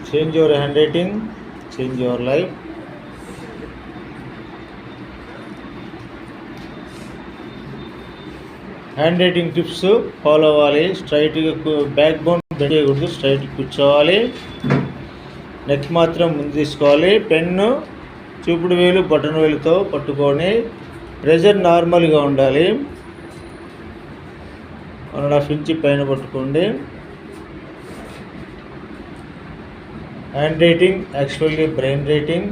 Change your hand writing, change your life. Hand writing tips follow అవ్వాలి. స్ట్రైట్గా back bone bend చేయకూడదు, straight కూర్చోవాలి. Neck మాత్రం ముందు తీసుకోవాలి. పెన్ను చూపుడు వేలు బటన్ వేలుతో పట్టుకొని ప్రెజర్ నార్మల్గా ఉండాలి. 1.5 ఇంచ్ పైన పట్టుకోండి. Hand writing actually brain writing.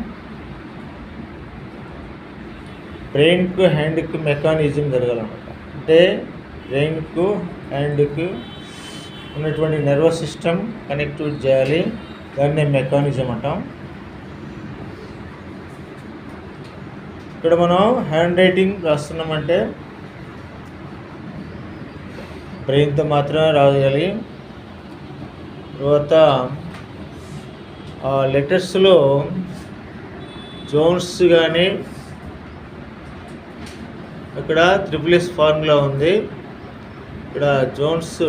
బ్రెయిన్కు హ్యాండ్కి మెకానిజం జరగాలన్నమాట. అంటే బ్రెయిన్కు హ్యాండ్కు ఉన్నటువంటి నర్వస్ సిస్టమ్ కనెక్ట్ చేయాలి. దాన్ని మెకానిజం అంటాం. ఇక్కడ మనం హ్యాండ్ రైటింగ్ రాస్తున్నామంటే బ్రెయిన్తో మాత్రమే రాయాలి. తర్వాత ఆ లెటర్స్లో జోన్స్ కానీ ఇక్కడ SSS ఫార్ములా ఉంది. ఇక్కడ zones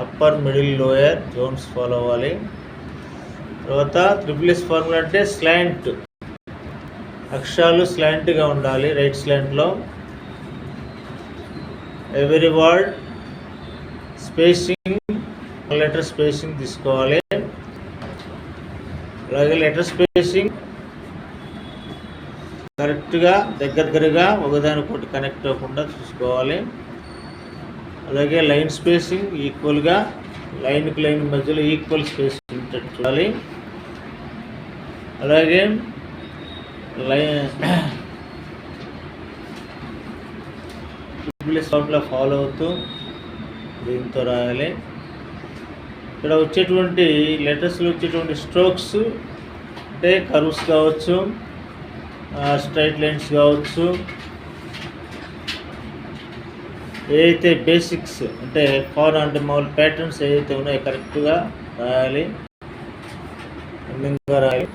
upper middle lower zones follow అవ్వాలి. తర్వాత SSS ఫార్ములా అంటే స్లాంట్, అక్షరాలు స్లాంట్గా ఉండాలి. రైట్ స్లాంట్లో every word spacing, letter spacing తీసుకోవాలి. అలాగే లెటర్ స్పేసింగ్ కరెక్ట్గా దగ్గరగా ఒకదానికొకటి కనెక్ట్ అవ్వకుండా చూసుకోవాలి. అలాగే లైన్ స్పేసింగ్ ఈక్వల్గా లైన్కి లైన్ మధ్యలో ఈక్వల్ స్పేసింగ్ చూడాలి. అలాగే ఫార్ములా ఫాలో అవుతూ దీంతో రాయాలి. ఇక్కడ వచ్చేటువంటి లెటర్స్లో వచ్చేటువంటి స్ట్రోక్స్ అంటే కర్వ్స్ కావచ్చు, స్ట్రైట్ లైన్స్ కావచ్చు, ఏదైతే బేసిక్స్ అంటే అంటే మామూలు ప్యాటర్న్స్ ఏదైతే ఉన్నాయో కరెక్ట్గా రాయాలి, అందంగా రాయాలి.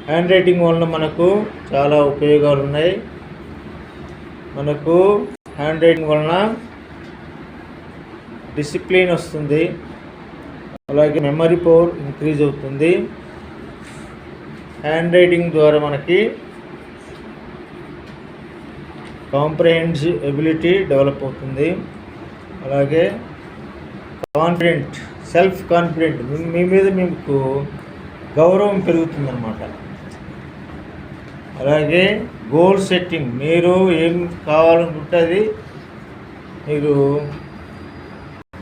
హ్యాండ్ రైటింగ్ వలన మనకు చాలా ఉపయోగాలు ఉన్నాయి. మనకు హ్యాండ్ రైటింగ్ వలన డిసిప్లిన్ వస్తుంది. అలాగే మెమరీ పవర్ ఇంక్రీజ్ అవుతుంది. హ్యాండ్ రైటింగ్ ద్వారా మనకి కాంప్రహెన్సివ్ ఎబిలిటీ డెవలప్ అవుతుంది. అలాగే కాన్ఫిడెంట్, సెల్ఫ్ కాన్ఫిడెంట్, మీ మీద మీకు గౌరవం పెరుగుతుందన్నమాట. అలాగే గోల్ సెట్టింగ్, మీరు ఏం కావాలనుకుంటే అది మీరు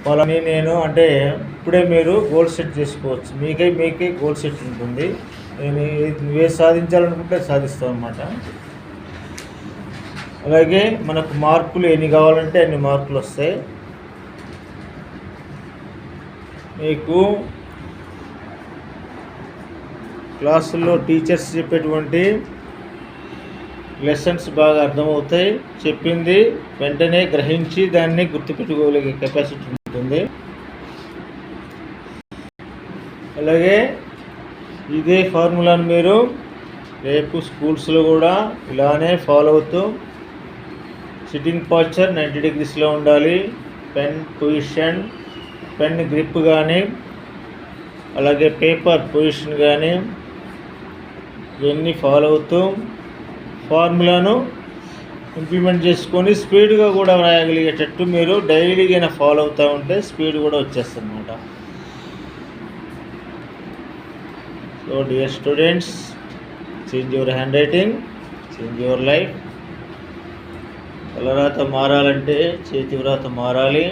వాళ్ళని నేను అంటే ఇప్పుడే మీరు గోల్ సెట్ చేసుకోవచ్చు. మీకే గోల్ సెట్ ఉంటుంది. నువ్వే సాధించాలనుకుంటే సాధిస్తావు అన్నమాట. అలాగే మనకు మార్కులు ఎన్ని కావాలంటే అన్ని మార్కులు వస్తాయి. మీకు క్లాసుల్లో టీచర్స్ చెప్పేటువంటి లెసన్స్ బాగా అర్థమవుతాయి. చెప్పింది వెంటనే గ్రహించి దాన్ని గుర్తుపెట్టుకోగలిగే కెపాసిటీ ఉంటుంది. అలాగే ఇదే ఫార్ములాను మీరు రేపు స్కూల్స్లో కూడా ఇలానే ఫాలో అవుతూ సిట్టింగ్ పాస్చర్ 90 degreesలో ఉండాలి. పెన్ పొజిషన్, పెన్ గ్రిప్ కానీ అలాగే పేపర్ పొజిషన్ కానీ ఇవన్నీ ఫాలో అవుతూ ఫార్ములాను ఇంప్లిమెంట్ చేసుకొని స్పీడ్గా కూడా రాయగలిగేటట్టు మీరు డైలీగా ఫాలో అవుతూ ఉంటే స్పీడ్ కూడా వచ్చేస్తుంది అన్నమాట. So dear students, change your hand writing, change your life. తలరాత మారాలంటే చేతి వ్రాత మారాలి.